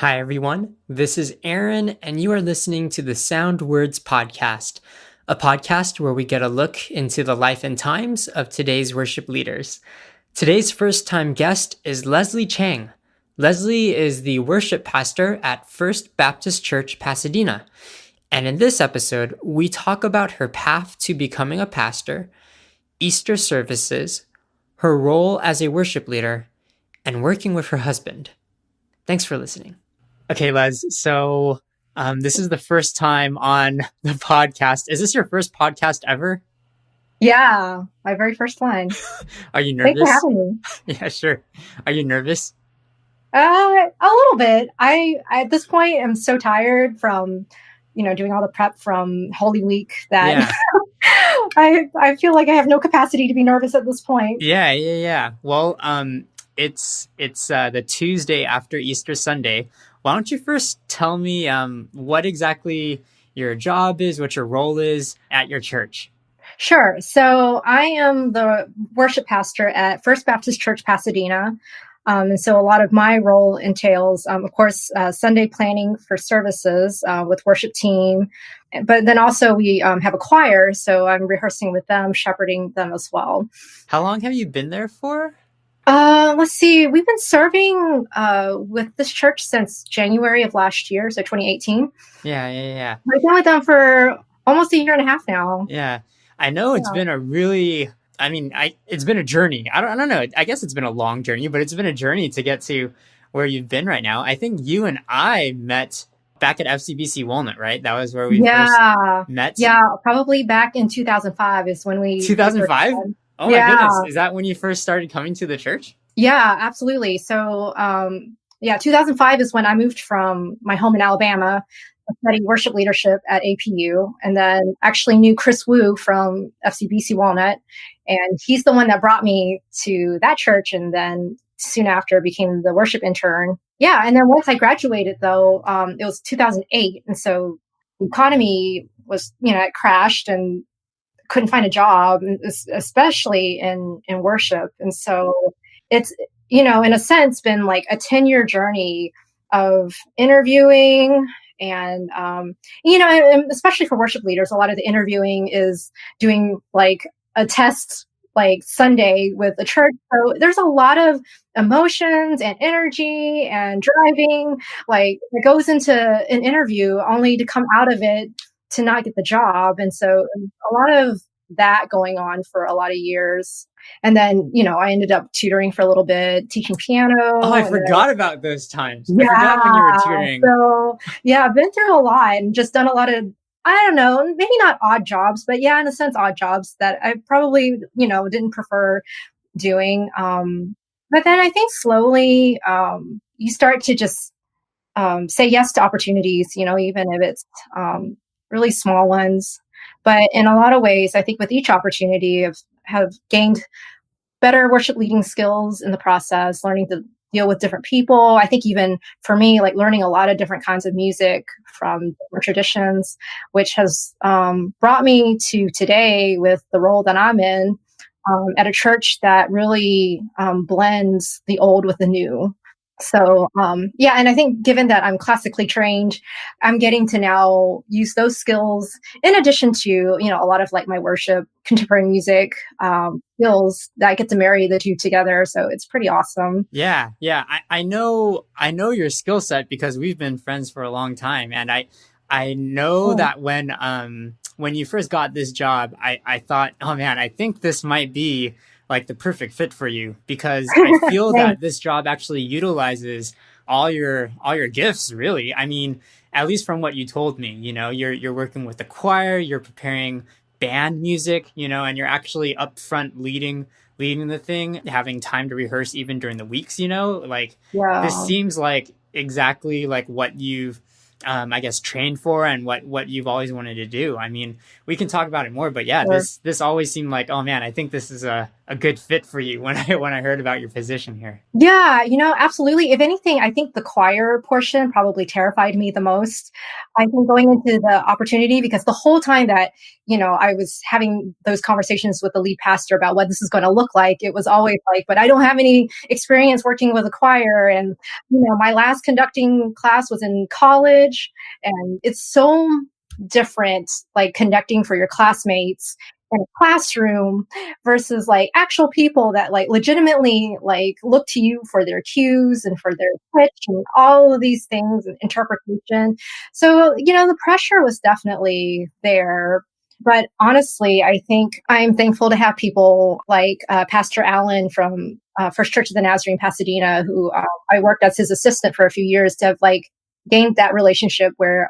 Hi, everyone. This is Aaron, and you are listening to the Sound Words Podcast, a podcast where we get a look into the life and times of today's worship leaders. Today's first time guest is Leslie Cheng. Leslie is the worship pastor at First Baptist Church, Pasadena. And in this episode, we talk about her path to becoming a pastor, Easter services, her role as a worship leader, and working with her husband. Thanks for listening. Okay, Les. So this is the first time on the podcast. Is this your first podcast ever? Yeah, my very first one. Are you Thanks for nervous? having me. Yeah, sure. Are you nervous? A little bit. I at this point am so tired from, doing all the prep from Holy Week that Yeah. I feel like I have no capacity to be nervous at this point. Yeah. Well, it's the Tuesday after Easter Sunday. Why don't you first tell me what exactly your job is, what your role is at your church? Sure. So I am the worship pastor at First Baptist Church, Pasadena. And so a lot of my role entails, of course, Sunday planning for services with worship team. But then also we have a choir, so I'm rehearsing with them, shepherding them as well. How long have you been there for? Let's see. We've been serving with this church since January of last year, so 2018. Yeah. I've been with them for almost a year and a half now. Yeah. I know it's been it's been a journey. I don't know. I guess it's been a long journey, but it's been a journey to get to where you've been right now. I think you and I met back at FCBC Walnut, right? That was where we first met. Yeah, probably back in 2005 is when we... 2005? Oh my goodness. Is that when you first started coming to the church? Yeah, absolutely. So, 2005 is when I moved from my home in Alabama. I studied worship leadership at APU, and then actually knew Chris Wu from FCBC Walnut, and he's the one that brought me to that church, and then soon after became the worship intern. Yeah, and then once I graduated, though, it was 2008, and so the economy was, it crashed, and couldn't find a job, especially in worship, and so it's, in a sense, been like a 10-year journey of interviewing. And, and especially for worship leaders, a lot of the interviewing is doing like a test, like Sunday with the church. So there's a lot of emotions and energy and driving, like it goes into an interview only to come out of it to not get the job. And so a lot of that going on for a lot of years. And then, I ended up tutoring for a little bit, teaching piano. Oh, I forgot about those times. Yeah, I forgot when you were tutoring. So, yeah, I've been through a lot and just done a lot of, I don't know, maybe not odd jobs, but yeah, in a sense, odd jobs that I probably, didn't prefer doing. But then I think slowly you start to just say yes to opportunities, even if it's really small ones. But in a lot of ways, I think with each opportunity, have gained better worship leading skills in the process, learning to deal with different people. I think even for me, like learning a lot of different kinds of music from different traditions, which has brought me to today with the role that I'm in at a church that really blends the old with the new. So, and I think given that I'm classically trained, I'm getting to now use those skills in addition to, a lot of like my worship, contemporary music skills that I get to marry the two together. So it's pretty awesome. Yeah. I know your skill set because we've been friends for a long time. And I know that when you first got this job, I thought, oh man, I think this might be like the perfect fit for you because I feel that this job actually utilizes all your gifts, really. I mean, at least from what you told me, you're working with the choir, you're preparing band music, and you're actually up front leading the thing, having time to rehearse even during the weeks, This seems like exactly like what you've I guess trained for and what you've always wanted to do. I mean, we can talk about it more, but yeah, sure. This always seemed like, oh man, I think this is a a good fit for you when I heard about your position here. Yeah, absolutely. If anything, I think the choir portion probably terrified me the most. I think going into the opportunity, because the whole time that, I was having those conversations with the lead pastor about what this is going to look like, it was always like, but I don't have any experience working with a choir. And, my last conducting class was in college, and it's so different, like conducting for your classmates in a classroom versus like actual people that like legitimately like look to you for their cues and for their pitch and all of these things and interpretation. So, the pressure was definitely there. But honestly, I think I'm thankful to have people like Pastor Allen from First Church of the Nazarene, Pasadena, who I worked as his assistant for a few years to have like gained that relationship where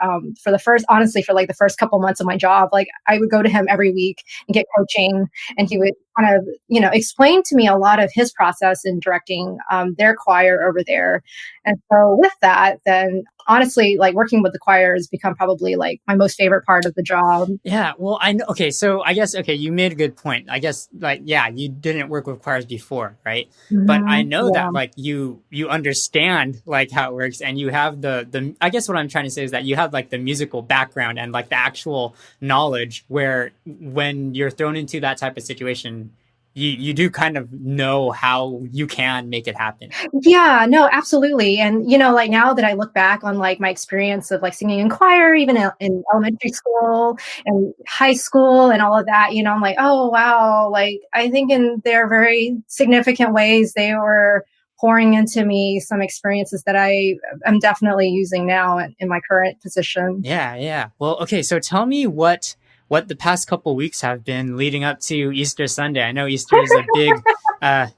honestly, for like the first couple months of my job, like I would go to him every week and get coaching, and he would kind of, explain to me a lot of his process in directing their choir over there. And so with that, then honestly, like working with the choir has become probably like my most favorite part of the job. Yeah, well, I know. Okay, so I guess you made a good point. I guess like yeah, you didn't work with choirs before, right? But I know Yeah. that like you understand like how it works, and you have the. I guess what I'm trying to say is that you have like the musical background and like the actual knowledge where when you're thrown into that type of situation, you do kind of know how you can make it happen. Yeah, no, absolutely. And, like now that I look back on like my experience of like singing in choir, even in elementary school and high school and all of that, I'm like, oh, wow. Like, I think in their very significant ways, they were pouring into me some experiences that I am definitely using now in my current position. Yeah, yeah. Well, okay, so tell me what the past couple weeks have been leading up to Easter Sunday. I know Easter is a big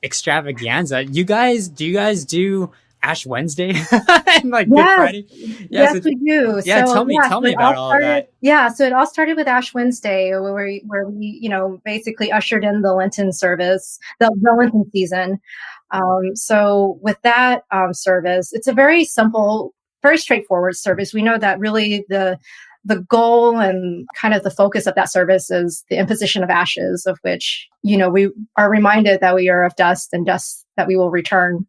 extravaganza. Do you guys do Ash Wednesday and like Good Yes, Friday? Yeah, yes, so, we do. yeah, So tell so me it about all all of started. that. Yeah, so it all started with Ash Wednesday, where we basically ushered in the Lenten service, the Lenten season. So with that service, it's a very simple, very straightforward service. We know that really the goal and kind of the focus of that service is the imposition of ashes, of which we are reminded that we are of dust, and dust that we will return.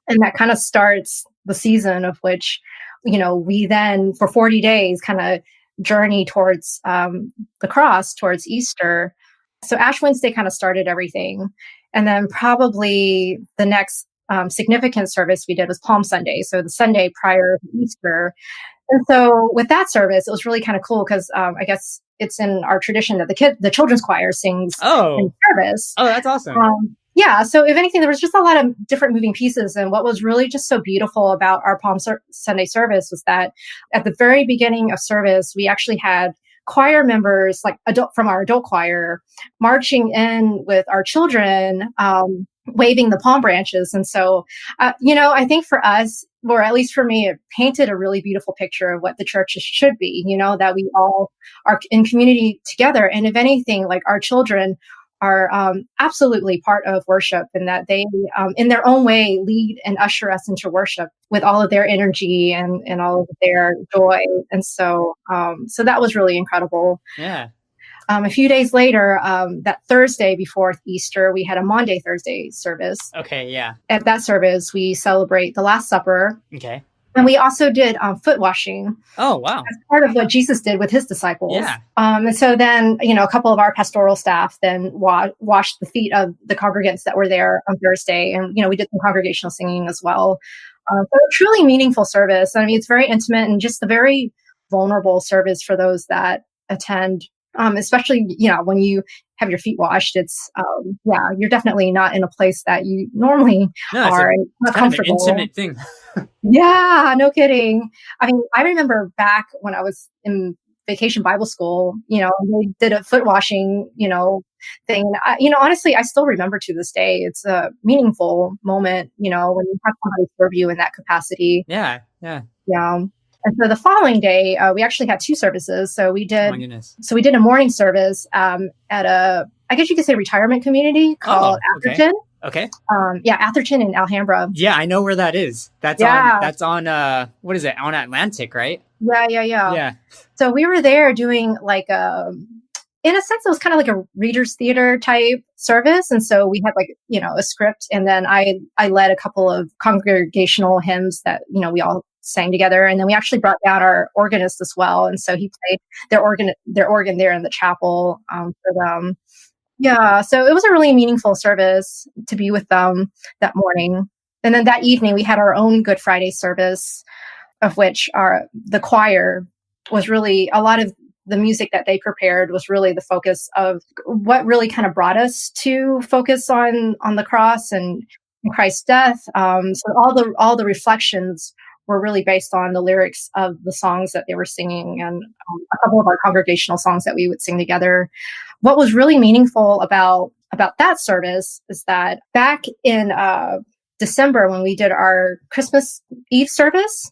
And that kind of starts the season of which, we then for 40 days kind of journey towards the cross, towards Easter. So Ash Wednesday kind of started everything. And then probably the next significant service we did was Palm Sunday. So the Sunday prior to Easter. And so with that service, it was really kind of cool because I guess it's in our tradition that the children's choir sings in service. Oh, that's awesome. Yeah. So if anything, there was just a lot of different moving pieces. And what was really just so beautiful about our Sunday service was that at the very beginning of service, we actually had choir members, like from our adult choir, marching in with our children, waving the palm branches. And so, I think for us, or at least for me, it painted a really beautiful picture of what the church should be, that we all are in community together. And if anything, like our children are absolutely part of worship, and that they, in their own way, lead and usher us into worship with all of their energy and all of their joy. And so, so that was really incredible. Yeah. A few days later, that Thursday before Easter, we had a Maundy Thursday service. Okay, yeah. At that service, we celebrate the Last Supper. Okay. And we also did foot washing. Oh, wow. As part of what Jesus did with his disciples. Yeah. And so then, a couple of our pastoral staff then washed the feet of the congregants that were there on Thursday. And, we did some congregational singing as well. So a truly meaningful service. I mean, it's very intimate and just a very vulnerable service for those that attend. Especially, when you have your feet washed, it's, you're definitely not in a place that you normally are. It's not kind comfortable. of an intimate thing. Yeah, no kidding. I mean, I remember back when I was in vacation Bible school, they did a foot washing, thing. Honestly, I still remember to this day. It's a meaningful moment, when you have somebody serve you in that capacity. Yeah, yeah. Yeah. And so the following day, we actually had two services. So we did, Oh my goodness. So we did a morning service at I guess you could say retirement community called Atherton. Okay. Atherton in Alhambra. Yeah, I know where that is. That's on what is it? On Atlantic, right? Yeah. Yeah. So we were there doing like in a sense, it was kind of like a reader's theater type service. And so we had like, a script. And then I led a couple of congregational hymns that, we all sang together. And then we actually brought down our organist as well. And so he played their organ there in the chapel for them. Yeah. So it was a really meaningful service to be with them that morning. And then that evening we had our own Good Friday service, of which the choir was really a lot of the music that they prepared was really the focus of what really kind of brought us to focus on the cross and Christ's death. So all the reflections were really based on the lyrics of the songs that they were singing, and a couple of our congregational songs that we would sing together. What was really meaningful about that service is that back in December, when we did our Christmas Eve service,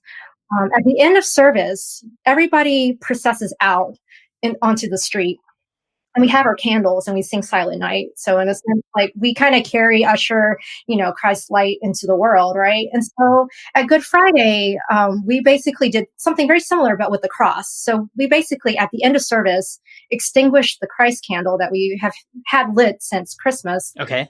at the end of service, everybody processes out onto the street, and we have our candles and we sing Silent Night. So in a sense, like we kind of usher, Christ's light into the world, right? And so at Good Friday, we basically did something very similar, but with the cross. So we basically, at the end of service, extinguished the Christ candle that we have had lit since Christmas. Okay.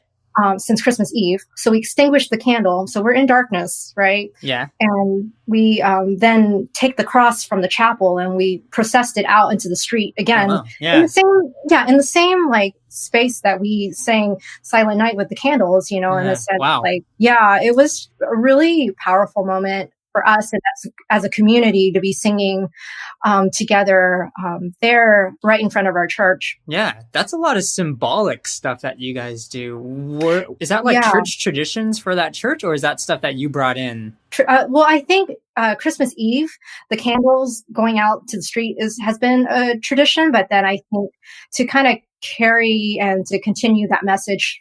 Since Christmas Eve. So we extinguished the candle. So we're in darkness, right? Yeah. And we then take the cross from the chapel and we processed it out into the street again. Oh, wow. Yeah. In the same like space that we sang Silent Night with the candles, in a sense. Wow. Like, yeah, it was a really powerful moment for us and as a community to be singing together there right in front of our church. Yeah, that's a lot of symbolic stuff that you guys do. Is that like church traditions for that church, or is that stuff that you brought in? Well, I think Christmas Eve, the candles going out to the street has been a tradition, but then I think to kind of carry and to continue that message,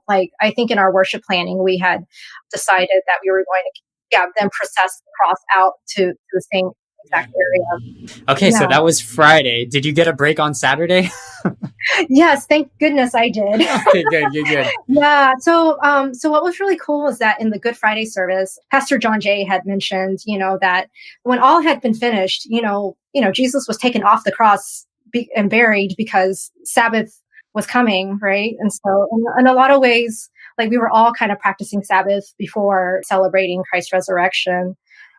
like I think in our worship planning, we had decided that we were going to then process the cross out to the same exact area. Okay, so that was Friday. Did you get a break on Saturday? Yes, thank goodness I did. Okay, good. Yeah. So what was really cool is that in the Good Friday service, Pastor John Jay had mentioned, that when all had been finished, Jesus was taken off the cross and buried because Sabbath was coming, right? And so in a lot of ways, like we were all kind of practicing Sabbath before celebrating Christ's resurrection.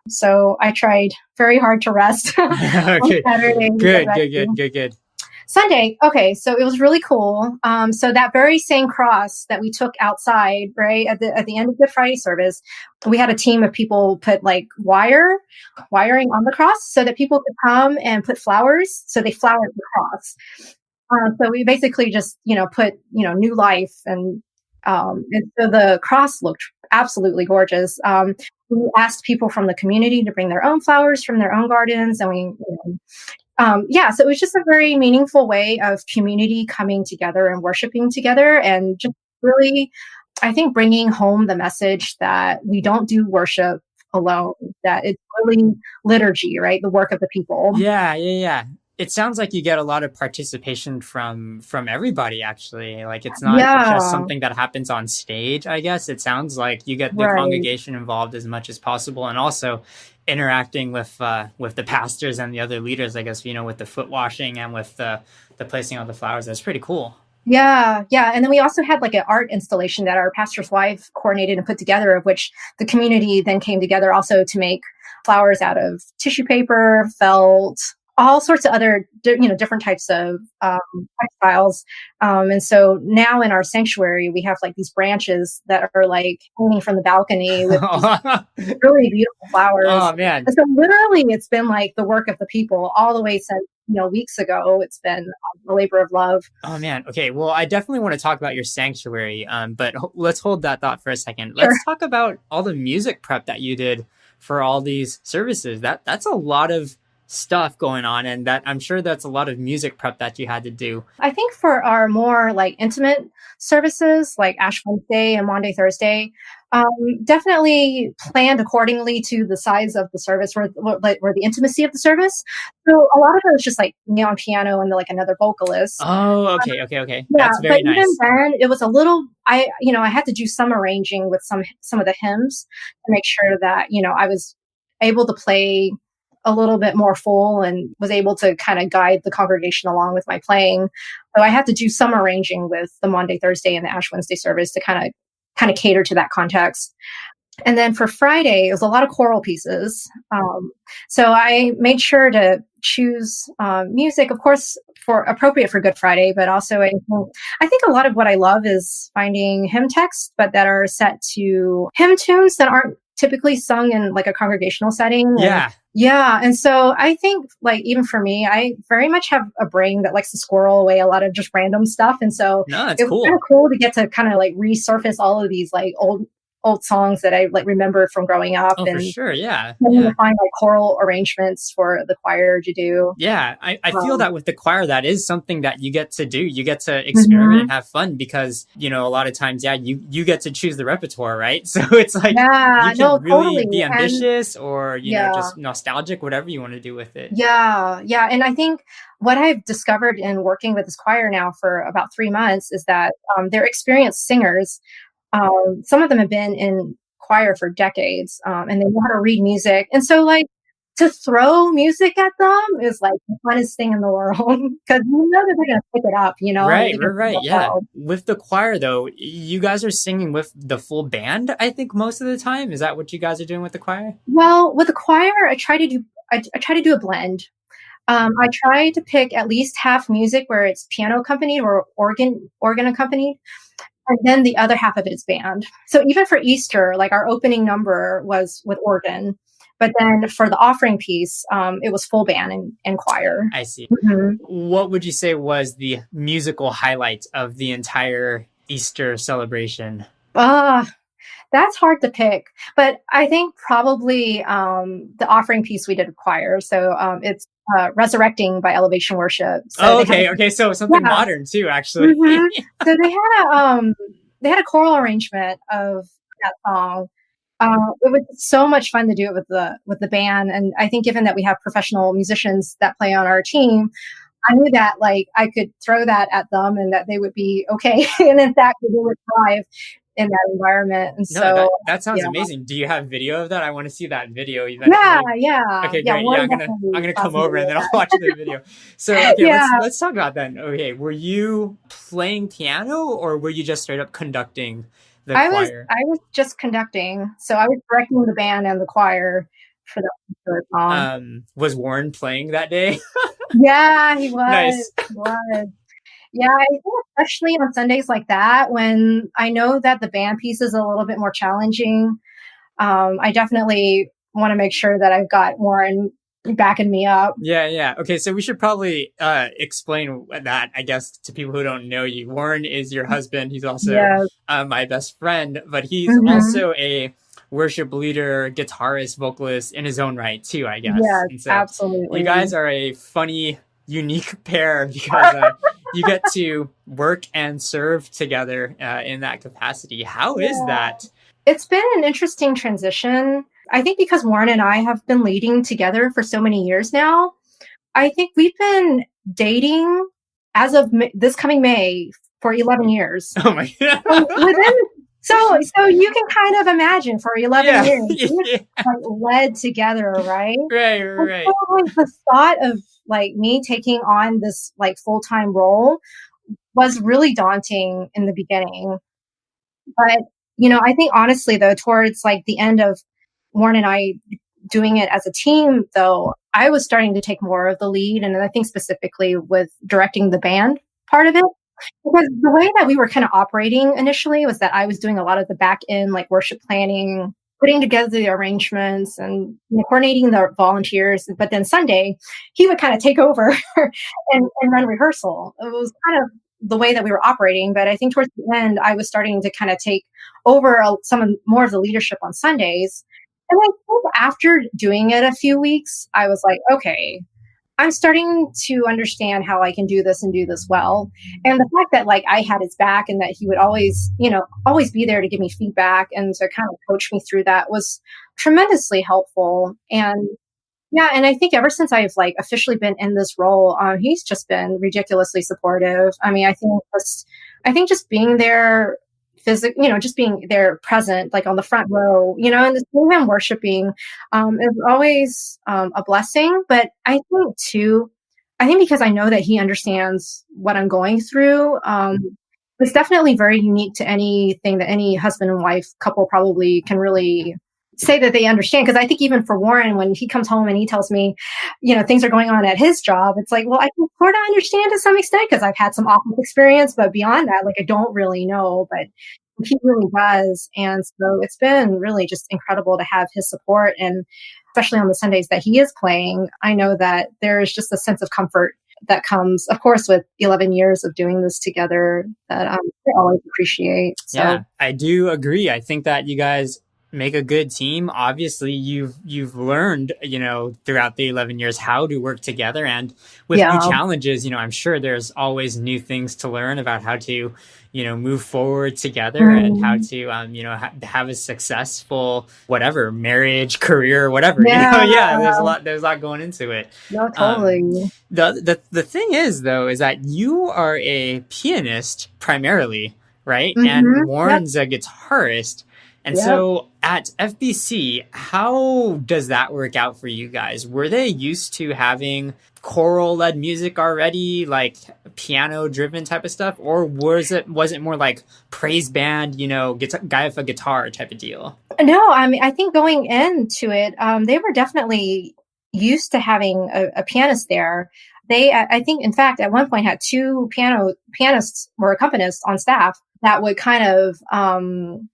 So I tried very hard to rest on Saturday. Good. Sunday. Okay. So it was really cool. So that very same cross that we took outside, right, at the end of the Friday service, we had a team of people put like wiring on the cross so that people could come and put flowers. So they flowered the cross. So we basically just, put, new life and so the cross looked absolutely gorgeous. We asked people from the community to bring their own flowers from their own gardens. And so it was just a very meaningful way of community coming together and worshiping together, and just really, I think, bringing home the message that we don't do worship alone, that it's really liturgy, right? The work of the people. Yeah. It sounds like you get a lot of participation from everybody, actually. Like it's not just something that happens on stage, I guess. It sounds like you get the congregation involved as much as possible, and also interacting with the pastors and the other leaders, I guess, with the foot washing and with the placing of the flowers. That's pretty cool. Yeah. And then we also had like an art installation that our pastor's wife coordinated and put together, of which the community then came together also to make flowers out of tissue paper, felt, all sorts of other, different types of textiles. And so now in our sanctuary, we have like these branches that are like hanging from the balcony with really beautiful flowers. Oh, man. And so literally it's been like the work of the people all the way since, weeks ago. It's been a labor of love. Oh, man. Okay. Well, I definitely want to talk about your sanctuary, but let's hold that thought for a second. Let's talk about all the music prep that you did for all these services. That's a lot of stuff going on, and that I'm sure that's a lot of music prep that you had to do. I think for our more like intimate services like Ash Wednesday and Maundy Thursday, definitely planned accordingly to the size of the service or the intimacy of the service. So a lot of it was just like me on piano and like another vocalist. Oh, okay. That's very nice. Even then, it was a little. I had to do some arranging with some of the hymns to make sure that I was able to play a little bit more full and was able to kind of guide the congregation along with my playing. So I had to do some arranging with the Monday, Thursday, and the Ash Wednesday service to kind of cater to that context. And then for Friday, it was a lot of choral pieces. So I made sure to choose music, of course, for appropriate for Good Friday, but also I think a lot of what I love is finding hymn texts, but that are set to hymn tunes that aren't typically sung in like a congregational setting. Yeah. Yeah. And so I think like even for me, I very much have a brain that likes to squirrel away a lot of just random stuff. And so No, that's it was cool. kind of cool to get to kind of like resurface all of these like old songs that I like remember from growing up. Oh, and for sure. Yeah. to Yeah. find like choral arrangements for the choir to do. Yeah, I feel that with the choir, that is something that you get to do. You get to Mhm. experiment and have fun because, a lot of times, yeah, you get to choose the repertoire, right? So it's like Yeah, you no, can really totally. be And ambitious or, yeah, just nostalgic, whatever you want to do with it. yeah, yeah. And I think what I've discovered in working with this choir now for about 3 months is that they're experienced singers. Some of them have been in choir for decades, and they know how to read music. And so, like, to throw music at them is like the funnest thing in the world because you know that they're going to pick it up, Right, they're right, going to pick it right. up Yeah. well. With the choir, though, you guys are singing with the full band, I think, most of the time. Is that what you guys are doing with the choir? Well, with the choir, I try to do a blend. I try to pick at least half music where it's piano accompanied or organ accompanied, and then the other half of it is band. So even for Easter, like our opening number was with organ, but then for the offering piece, it was full band and choir. I see. Mhm. What would you say was the musical highlight of the entire Easter celebration? Ah, that's hard to pick, but I think probably the offering piece we did with choir. So it's Resurrecting by Elevation Worship. So Oh, they had okay, okay. So something yeah. modern too, actually. So they had a choral arrangement of that song. It was so much fun to do it with the band, and I think given that we have professional musicians that play on our team, I knew that like I could throw that at them and that they would be okay, and in fact, they would thrive in that environment. And No, so, that sounds yeah, amazing. Do you have video of that? I want to see that video yeah, eventually. yeah, Okay, yeah. great. Yeah, One I'm definitely gonna come over possibly and with then I'll that. watch the video. So okay, Yeah, let's talk about then. Okay, were you playing piano or were you just straight up conducting the choir? I was just conducting, so I was directing the band and the choir for that particular song. Was Warren playing that day? Yeah, he was. Nice. He was. Yeah, I think especially on Sundays like that, when I know that the band piece is a little bit more challenging, I definitely want to make sure that I've got Warren backing me up. Yeah, yeah. Okay, so we should probably explain that, I guess, to people who don't know you. Warren is your husband. He's also Yes. my best friend, but he's Hmm. also a worship leader, guitarist, vocalist in his own right, too, I guess. Yes, And so you absolutely. guys are a funny, unique pair because you get to work and serve together in that capacity. How is Yeah. that? It's been an interesting transition. I think because Warren and I have been leading together for so many years now, I think we've been dating as of this coming May for 11 years. Oh my So God. within so you can kind of imagine for 11 Yeah, years, we've yeah. like led together, right? Right, And so right. like the thought of like me taking on this like full-time role was really daunting in the beginning. But, I think honestly though, towards like the end of Warren and I doing it as a team though, I was starting to take more of the lead. And I think specifically with directing the band part of it. Because the way that we were kind of operating initially was that I was doing a lot of the back end, like worship planning, putting together the arrangements and coordinating the volunteers. But then Sunday, he would kind of take over and run rehearsal. It was kind of the way that we were operating. But I think towards the end, I was starting to kind of take over more of the leadership on Sundays. And I think after doing it a few weeks, I was like, okay, I'm starting to understand how I can do this and do this well. And the fact that like I had his back and that he would always, always be there to give me feedback and to kind of coach me through that was tremendously helpful. And yeah, and I think ever since I've like officially been in this role, he's just been ridiculously supportive. I mean, I think just being there just being there present, like on the front row, and to see him worshiping, is always a blessing. But I think because I know that he understands what I'm going through, it's definitely very unique to anything that any husband and wife couple probably can really say that they understand. Because I think even for Warren, when he comes home and he tells me, things are going on at his job, it's like, well, I can sort of understand to some extent because I've had some awful experience, but beyond that, like, I don't really know, but he really does. And so it's been really just incredible to have his support. And especially on the Sundays that he is playing, I know that there is just a sense of comfort that comes, of course, with 11 years of doing this together that I always appreciate. So. Yeah, I do agree. I think that you guys make a good team. Obviously, you've learned, throughout the 11 years how to work together, and with new challenges, I'm sure there's always new things to learn about how to, move forward together and how to, have a successful whatever marriage, career, whatever. There's a lot going into it. No, totally. The thing is though, is that you are a pianist primarily, right? Mm-hmm. And Warren's a guitarist. And so at FBC, how does that work out for you guys? Were they used to having choral-led music already, like piano-driven type of stuff? Or was it more like praise band, guy with a guitar type of deal? No, I mean, I think going into it, they were definitely used to having a pianist there. They, I think, in fact, at one point had two pianists or accompanists on staff that would kind of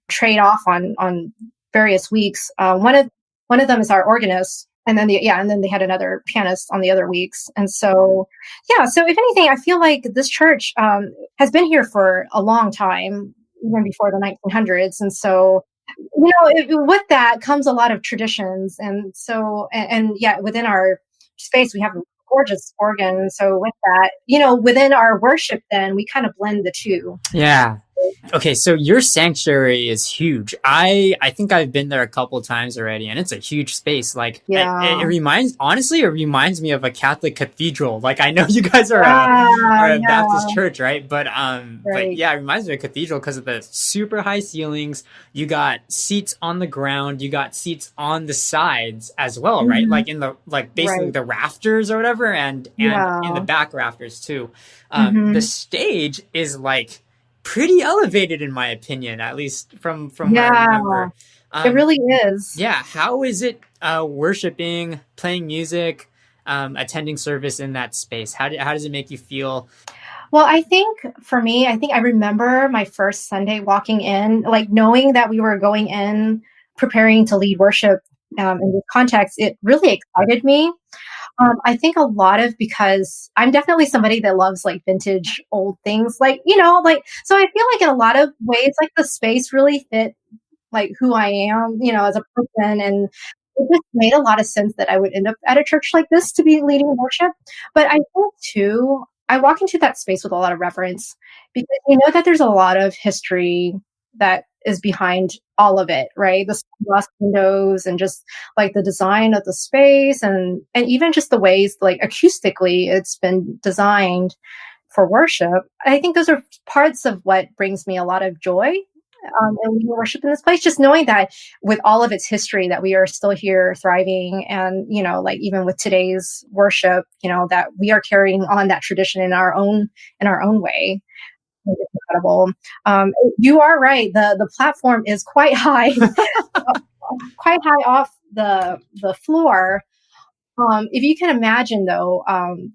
trade off on various weeks. One of them is our organist, and then they had another pianist on the other weeks. And so, so if anything, I feel like this church has been here for a long time, even before the 1900s. And so, with that comes a lot of traditions. And so, within our space, we have a gorgeous organ. So with that, within our worship, then we kind of blend the two. Yeah. Okay, so your sanctuary is huge. I think I've been there a couple times already, and it's a huge space. Like, it reminds me of a Catholic cathedral. Like, I know you guys are a Baptist church, right? But but yeah, it reminds me of a cathedral because of the super high ceilings. You got seats on the ground. You got seats on the sides as well, right? Mm-hmm. Like in the basically the rafters or whatever, and in the back rafters too. The stage is like pretty elevated in my opinion, at least from what I remember. It really is. Yeah. How is it worshiping, playing music, attending service in that space? How does it make you feel? Well, I think for me, I remember my first Sunday walking in, like knowing that we were going in, preparing to lead worship in this context. It really excited me. I think a lot of, because I'm definitely somebody that loves like vintage old things, so I feel like in a lot of ways, like the space really fit like who I am, as a person. And it just made a lot of sense that I would end up at a church like this to be leading worship. But I think too, I walk into that space with a lot of reverence because that there's a lot of history that is behind all of it, right? The glass windows and just like the design of the space and even just the ways like acoustically it's been designed for worship. I think those are parts of what brings me a lot of joy in leading worship in this place, just knowing that with all of its history that we are still here thriving and, even with today's worship, that we are carrying on that tradition in our own way. It's incredible. You are right. The platform is quite high, quite high off the floor. If you can imagine, though,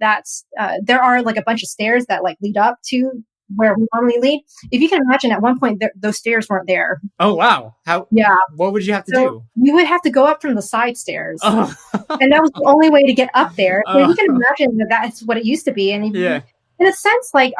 that's there are like a bunch of stairs that like lead up to where we normally lead. If you can imagine, at one point those stairs weren't there. Oh wow! How? Yeah. What would you have to do? You would have to go up from the side stairs, and that was the only way to get up there. So you can imagine that's what it used to be, and in a sense, like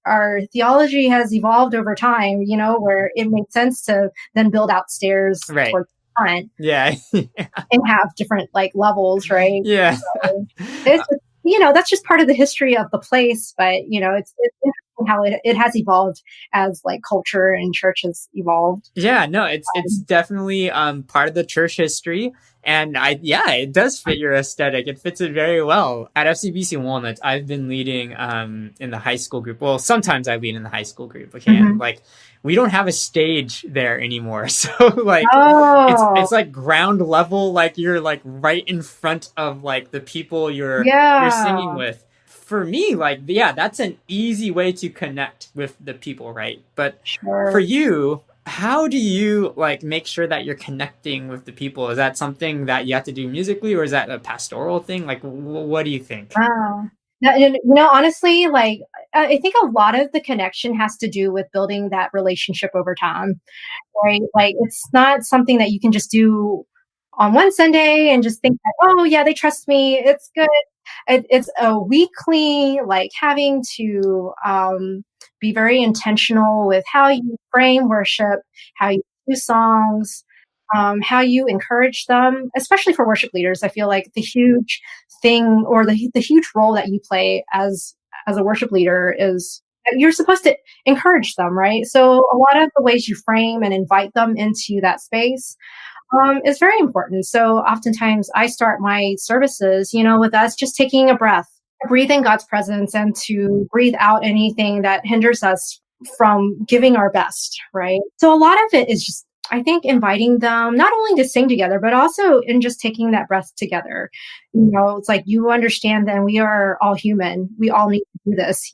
our theology has evolved over time, where it makes sense to then build out stairs towards the front. Yeah. And have different like levels, right? Yeah. So it's just, that's just part of the history of the place. But, it's interesting how it has evolved as like culture and church has evolved. Yeah, no, it's definitely part of the church history. And yeah, it does fit your aesthetic. It fits it very well. At FCBC Walnuts, I've been leading in the high school group. Well, sometimes I lead in the high school group, okay? And like we don't have a stage there anymore. So like it's like ground level, like you're like right in front of like the people you're singing with. For me, like, yeah, that's an easy way to connect with the people, right? But for you, how do you like make sure that you're connecting with the people? Is that something that you have to do musically, or is that a pastoral thing? Like, what do you think? Honestly, like I think a lot of the connection has to do with building that relationship over time, right? Like it's not something that you can just do on one Sunday and just think that, oh yeah, they trust me, it's good. It's a weekly, like having to be very intentional with how you frame worship, how you do songs, how you encourage them, especially for worship leaders. I feel like the huge thing or the huge role that you play as a worship leader is that you're supposed to encourage them, right? So a lot of the ways you frame and invite them into that space is very important. So oftentimes I start my services, with us just taking a breath, breathe in God's presence, and to breathe out anything that hinders us from giving our best, right? So a lot of it is just, I think, inviting them not only to sing together, but also in just taking that breath together. It's like you understand that we are all human. We all need to do this,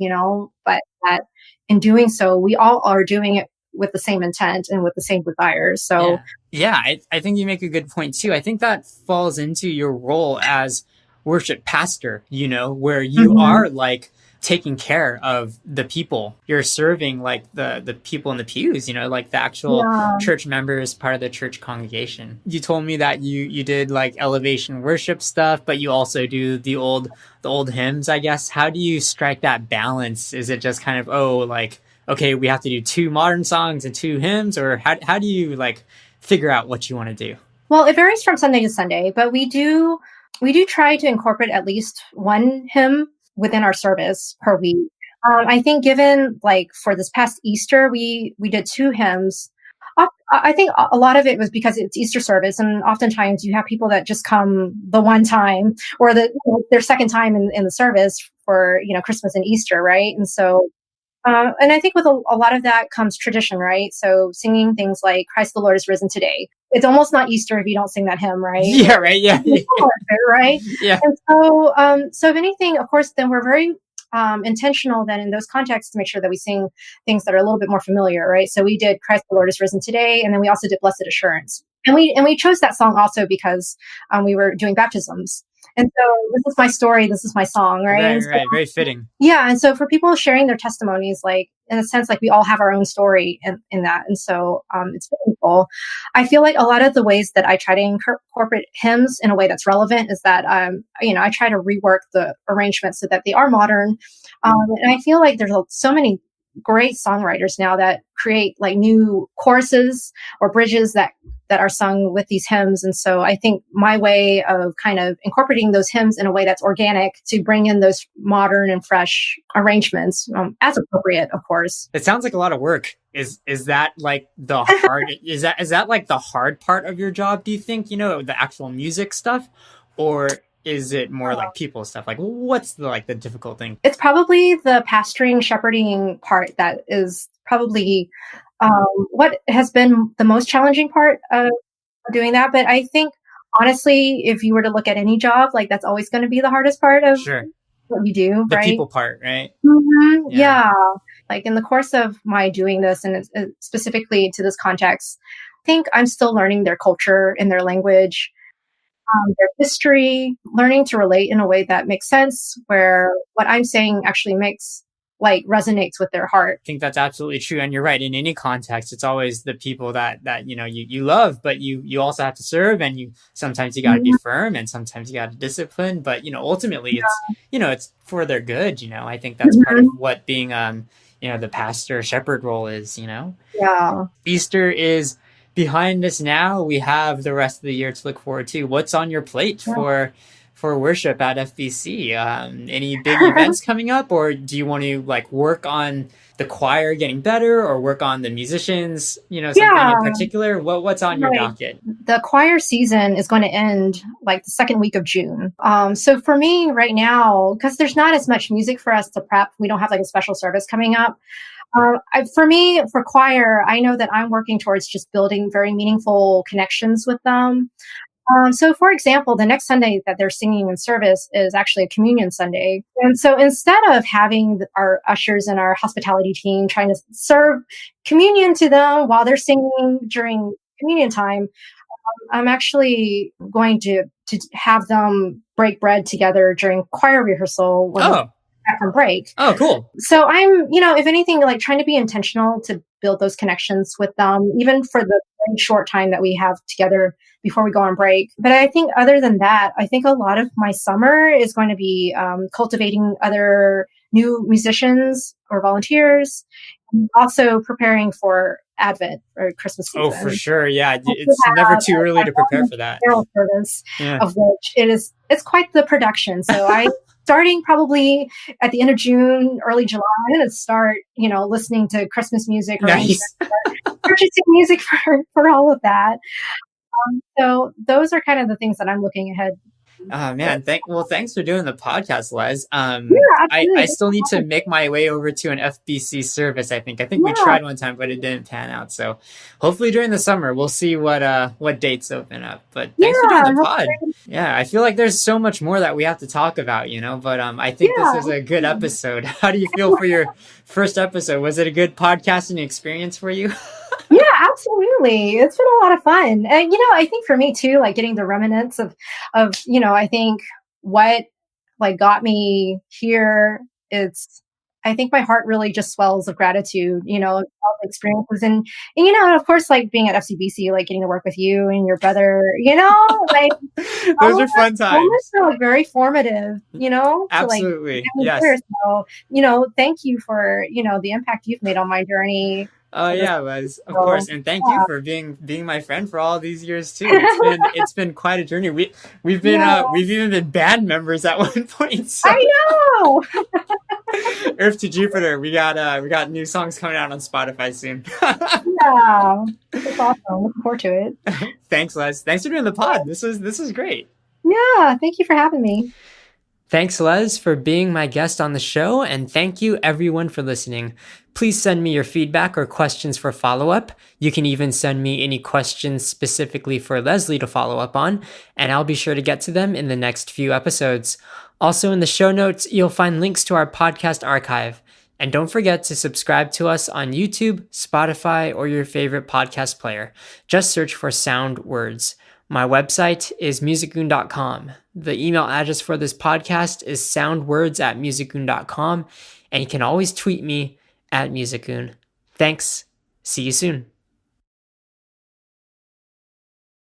but that in doing so, we all are doing it with the same intent and with the same desires. So yeah, I think you make a good point too. I think that falls into your role as worship pastor, where you are like taking care of the people. You're serving like the people in the pews, like the actual church members, part of the church congregation. You told me that you did like elevation worship stuff, but you also do the old hymns, I guess. How do you strike that balance? Is it just kind of, okay, we have to do 2 modern songs and 2 hymns, or how do you like figure out what you want to do? Well, it varies from Sunday to Sunday, but we do try to incorporate at least 1 hymn within our service per week. I think given like for this past Easter, we did 2 hymns. I think a lot of it was because it's Easter service, and oftentimes you have people that just come the one time or their second time in the service for Christmas and Easter, right? And so and I think with a lot of that comes tradition, right? So singing things like Christ the Lord is risen today. It's almost not Easter if you don't sing that hymn, right? Yeah, right. Yeah. Right? Yeah. And so if anything, of course, then we're very intentional then in those contexts to make sure that we sing things that are a little bit more familiar, right? So we did Christ the Lord is risen today, and then we also did Blessed Assurance. And we chose that song also because we were doing baptisms. And so this is my story, this is my song, right? Right, very fitting. Yeah, and so for people sharing their testimonies, like in a sense, like we all have our own story in that, and so it's meaningful. I feel like a lot of the ways that I try to incorporate hymns in a way that's relevant is that I try to rework the arrangements so that they are modern, and I feel like there's so many great songwriters now that create like new choruses or bridges that are sung with these hymns. And so I think my way of kind of incorporating those hymns in a way that's organic to bring in those modern and fresh arrangements as appropriate, of course. It sounds like a lot of work. Is that like the hard, is that like the hard part of your job, do you think, the actual music stuff, or is it more like people stuff? Like what's the difficult thing? It's probably the pastoring, shepherding part that is probably what has been the most challenging part of doing that. But I think, honestly, if you were to look at any job, like that's always going to be the hardest part of what you do, the right? people part, right? Mm-hmm. Yeah. Like in the course of my doing this, and specifically to this context, I think I'm still learning their culture and their language, their history, learning to relate in a way that makes sense, where what I'm saying actually resonates with their heart. I think that's absolutely true. And you're right. In any context, it's always the people that you love, but you also have to serve, and sometimes you got to be firm, and sometimes you got to discipline, but ultimately it's for their good. I think that's part of what being the pastor shepherd role is. Yeah. Easter is behind us now. We have the rest of the year to look forward to. What's on your plate for worship at FBC? Any big events coming up, or do you want to like work on the choir getting better, or work on the musicians? Something Yeah, in particular. What's on your right. docket? The choir season is going to end like the second week of June. So for me right now, because there's not as much music for us to prep, we don't have like a special service coming up. For me, for choir, I know that I'm working towards just building very meaningful connections with them. So, for example, the next Sunday that they're singing in service is actually a communion Sunday. And so instead of having our ushers and our hospitality team trying to serve communion to them while they're singing during communion time, I'm actually going to have them break bread together during choir rehearsal when we're Oh, back from break. oh, cool. So I'm, if anything, like trying to be intentional to build those connections with them, even for the very short time that we have together before we go on break. But I think other than that, I think a lot of my summer is going to be cultivating other new musicians or volunteers, and also preparing for Advent or Christmas Oh, for season. sure. Yeah, We it's never have too early to prepare for that. carol service, Yeah. of which it's quite the production. So starting probably at the end of June, early July, I'm going to start, listening to Christmas music or Nice. purchasing music for all of that. So those are kind of the things that I'm looking ahead. Oh man, thanks for doing the podcast, Les. Yeah, I absolutely. still need to make my way over to an FBC service. I think we Yeah. tried one time, but it didn't pan out. So hopefully during the summer we'll see what dates open up. But thanks for doing the pod. Yeah, I feel like there's so much more that we have to talk about, But I think this is a good episode. How do you feel for your first episode? Was it a good podcasting experience for you? Yeah, absolutely. It's been a lot of fun. And, I think for me too, like getting the remnants of, I think what like got me here, I think my heart really just swells of gratitude, all the experiences and, of course, like being at FCBC, like getting to work with you and your brother, like those are fun times. Are like very formative, Absolutely. To like, yes. So, thank you for, the impact you've made on my journey. Oh yeah, Les, of course, and thank you for being my friend for all these years too. It's been quite a journey. We've even been band members at one point. So. I know. Earth to Jupiter. We got new songs coming out on Spotify soon. Yeah, that's awesome. Looking forward to it. Thanks, Les. Thanks for doing the pod. This is great. Yeah, thank you for having me. Thanks, Les, for being my guest on the show, and thank you everyone for listening. Please send me your feedback or questions for follow-up. You can even send me any questions specifically for Leslie to follow up on, and I'll be sure to get to them in the next few episodes. Also in the show notes, you'll find links to our podcast archive. And don't forget to subscribe to us on YouTube, Spotify, or your favorite podcast player. Just search for Sound Words. My website is musicgoon.com. The email address for this podcast is soundwords@musicgoon.com, and you can always tweet me at musicgoon. Thanks. See you soon.